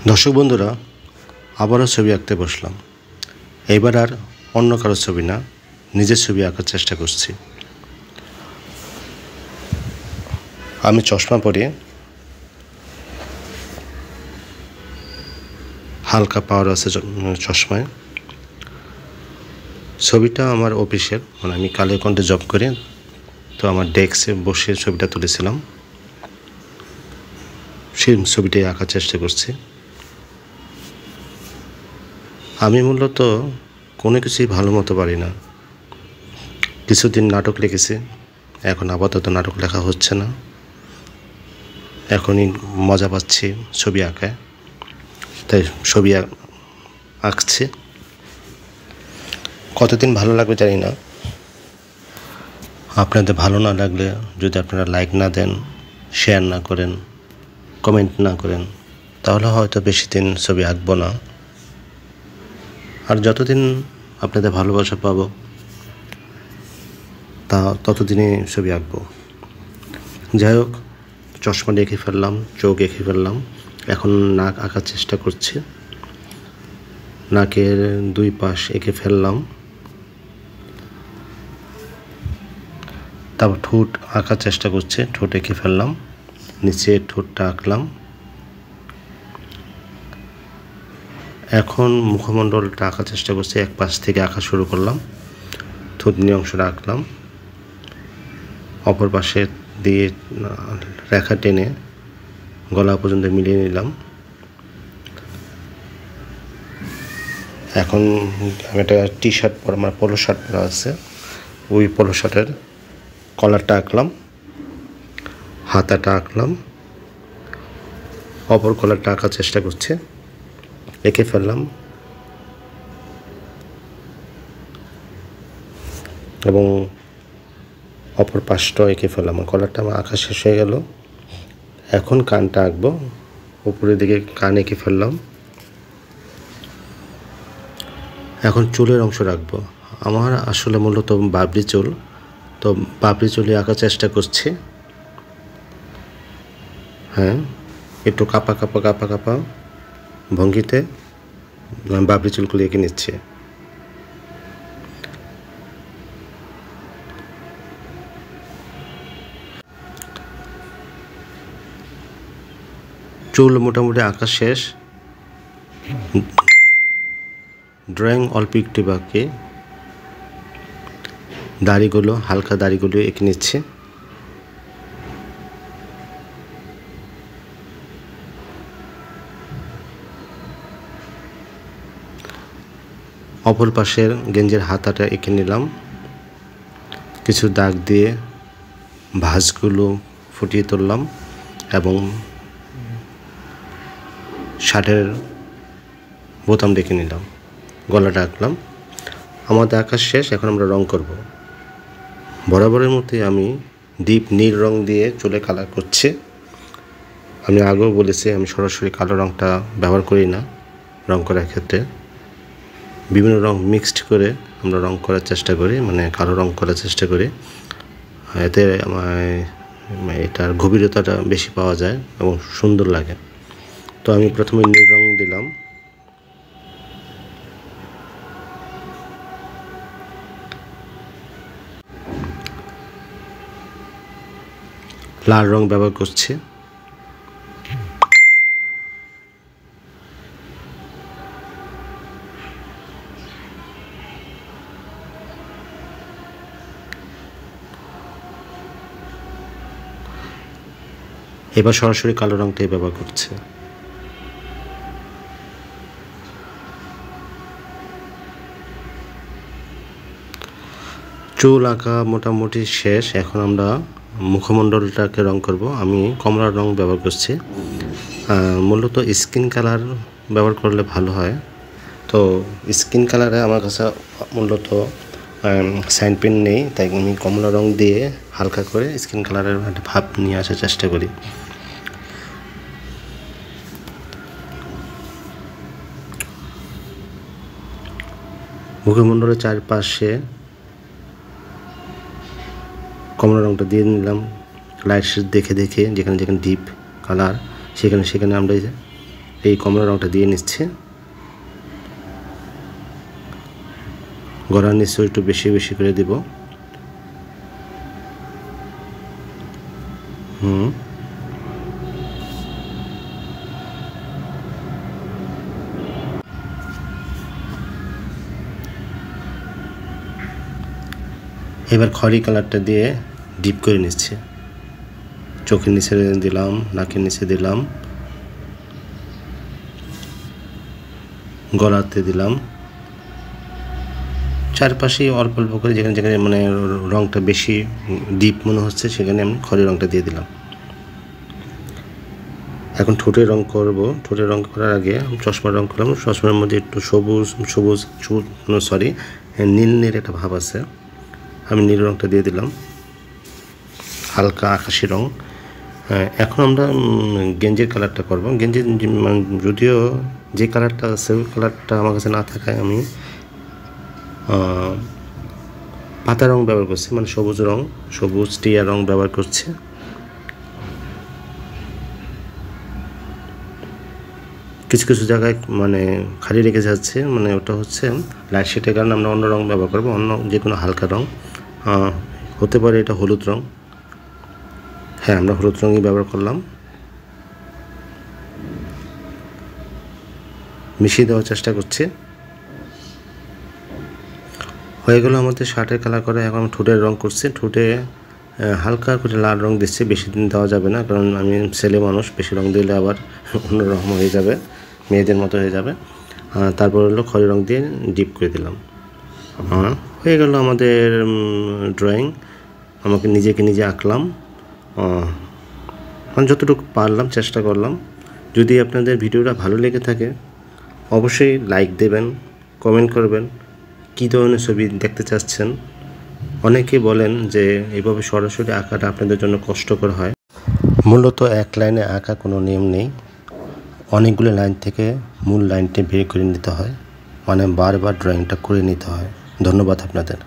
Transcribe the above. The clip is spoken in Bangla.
দর্শক বন্ধুরা, আবারও ছবি আঁকতে বসলাম। এবার আর অন্য কারো ছবি না, নিজের ছবি আঁকার চেষ্টা করছি। আমি চশমা পরে হালকা পাওয়ার আছে চশমায়। ছবিটা আমার অফিসের, মানে আমি কালের কণ্ঠে জব করি, তো আমার ডেস্কে বসে ছবিটা তুলেছিলাম। সেই ছবিটাই আঁকার চেষ্টা করছি। আমি মূলত কোনো কিছুই ভালো মতো পারি না। কিছুদিন নাটক লিখেছি, এখন আপাতত নাটক লেখা হচ্ছে না। এখনই মজা পাচ্ছি ছবি আঁকায়, তাই ছবি আঁকছি। কতদিন ভালো লাগবে জানি না। আপনাদের ভালো না লাগলে, যদি আপনারা লাইক না দেন, শেয়ার না করেন, কমেন্ট না করেন, তাহলে হয়তো বেশি দিন ছবি আঁকবো না। আর যতদিন আপনাদের ভালোবাসা পাবো, ততদিনই ছবি আঁকবো। যাই হোক, চশমা এঁকে ফেললাম, চোখ এঁকে ফেললাম। এখন নাক আঁকার চেষ্টা করছি। নাকের দুই পাশ এঁকে ফেললাম। তারপর ঠোঁট আঁকার চেষ্টা করছে, ঠোঁট এঁকে ফেললাম। নিচে ঠোঁটটা আঁকলাম। এখন মুখমণ্ডলটা আঁকার চেষ্টা করছি। এক পাশ থেকে আঁকা শুরু করলাম, থুতনি অংশটা আঁকলাম। অপর পাশে দিয়ে রেখা টেনে গলা পর্যন্ত মিলিয়ে নিলাম। এখন একটা টি শার্ট পরা, আমার পোলো শার্ট পরা আছে, ওই পোলো শার্টের কলারটা আঁকলাম, হাতাটা আঁকলাম। অপর কলারটা আঁকার চেষ্টা করছে, এঁকে ফেললাম এবং অপর পাশটাও এঁকে ফেললাম। কলারটা আমার আঁকা শেষ হয়ে গেল। এখন কানটা আঁকবো। উপরের দিকে কান এঁকে ফেললাম। এখন চুলের অংশ রাখবো। আমার আসলে মূলত বাবরি চুল, তো বাবরি চুলে আঁকার চেষ্টা করছি। হ্যাঁ, একটু কাপা কাপা কাপা কাপা ভঙ্গিতে বাবরি চুলগুলো এঁকে নিচ্ছে। চুল মোটামুটি আঁকা শেষ। ড্রয়িং অল্প একটু বাকি। দাড়িগুলো, হালকা দাড়িগুলো এঁকে নিচ্ছে। অপর পাশের গেঞ্জির হাতাটা এঁকে নিলাম। কিছু দাগ দিয়ে ভাঁজগুলো ফুটিয়ে তুললাম এবং শার্টের বোতাম দেখে নিলাম, গলাটা আঁকলাম। আমাদের আঁকা শেষ। এখন আমরা রং করব। বরাবরের মধ্যে আমি ডিপ নীল রং দিয়ে চুলে কালার করছি। আমি আগেও বলেছি, আমি সরাসরি কালো রংটা ব্যবহার করি না রং করার ক্ষেত্রে। বিভিন্ন রং মিক্সড করে আমরা রং করার চেষ্টা করি, মানে কালো রং করার চেষ্টা করি। এতে এটার গভীরতাটা বেশি পাওয়া যায় এবং সুন্দর লাগে। তো আমি প্রথমে নীল রং দিলাম। লাল রং ব্যবহার করছি। এবার সরাসরি কালো রংটাই ব্যবহার করছে। চুল আঁকা মোটামুটি শেষ। এখন আমরা মুখমণ্ডলটাকে রং করব। আমি কমলা রং ব্যবহার করছি। মূলত স্কিন কালার ব্যবহার করলে ভালো হয়। তো স্কিন কালারে আমার কাছে মূলত সাইন পেন নেই, তাই আমি কমলা রং দিয়ে হালকা করে স্কিন কালারের একটা ভাব নিয়ে আসার চেষ্টা করি। মুখমণ্ডলের চারপাশে কমলা রংটা দিয়ে নিলাম। লাইট দেখে দেখে যেখানে যেখানে ডিপ কালার, সেখানে সেখানে আমরা এই কমলা রঙটা দিয়ে নিচ্ছে। গলার নিচে একটু বেশি বেশি করে দিব। এবার খয়েরি কালারটা দিয়ে ডিপ করে নিচ্ছে। চোখের নিচে দিলাম, নাকের নিচে দিলাম, গলাতে দিলাম, চারপাশে অল্প অল্প করে যেখানে যেখানে মানে রঙটা বেশি ডিপ মনে হচ্ছে সেখানে আমি খয়েরি রঙটা দিয়ে দিলাম। এখন ঠোঁটের রং করব। ঠোঁটের রং করার আগে চশমার রং করলাম। চশমার মধ্যে একটু নীল নীল একটা ভাব আছে, আমি নীল রঙটা দিয়ে দিলাম, হালকা আকাশি রং। এখন আমরা গেঞ্জির কালারটা করব। গেঞ্জির যদিও যে কালারটা আছে ওই কালারটা আমার কাছে না থাকায় আমি পাতা রং ব্যবহার করছি, মানে সবুজ টিয়া রং ব্যবহার করছি। কিছু কিছু জায়গায় মানে খালি রেখে যাচ্ছে, মানে ওটা হচ্ছে লাইট শেডের কারণে আমরা অন্য রং ব্যবহার করবো, অন্য যে কোনো হালকা রং হতে পারে। এটা হলুদ রং, হ্যাঁ আমরা হলুদ রঙই ব্যবহার করলাম। মিশিয়ে দেওয়ার চেষ্টা করছি। হয়ে গেল আমাদের শার্টের কালার করে। এখন ঠোঁটের রং করছি। ঠোঁটে হালকা করে লাল রং দিচ্ছি, বেশি দিন দেওয়া যাবে না, কারণ আমি ছেলে মানুষ, বেশি রং দিলে আবার অন্যরকম হয়ে যাবে, মেয়েদের মতো হয়ে যাবে। তারপর হলো খয়েরি রং দিয়ে ডিপ করে দিলাম। হয়ে গেল আমাদের ড্রয়িং। আমাকে নিজেকে নিজে আঁকলাম, আমি যতটুকু পারলাম চেষ্টা করলাম। যদি আপনাদের ভিডিওটা ভালো লেগে থাকে অবশ্যই লাইক দেবেন, কমেন্ট করবেন কী ধরনের ছবি দেখতে চাচ্ছেন। অনেকে বলেন যে এইভাবে সরাসরি আঁকাটা আপনাদের জন্য কষ্টকর হয়। মূলত এক লাইনে আঁকা কোনো নিয়ম নেই, অনেকগুলো লাইন থেকে মূল লাইনটি বের করে নিতে হয়, মানে বারবার ড্রয়িংটা করে নিতে হয়। ধন্যবাদ আপনাদের।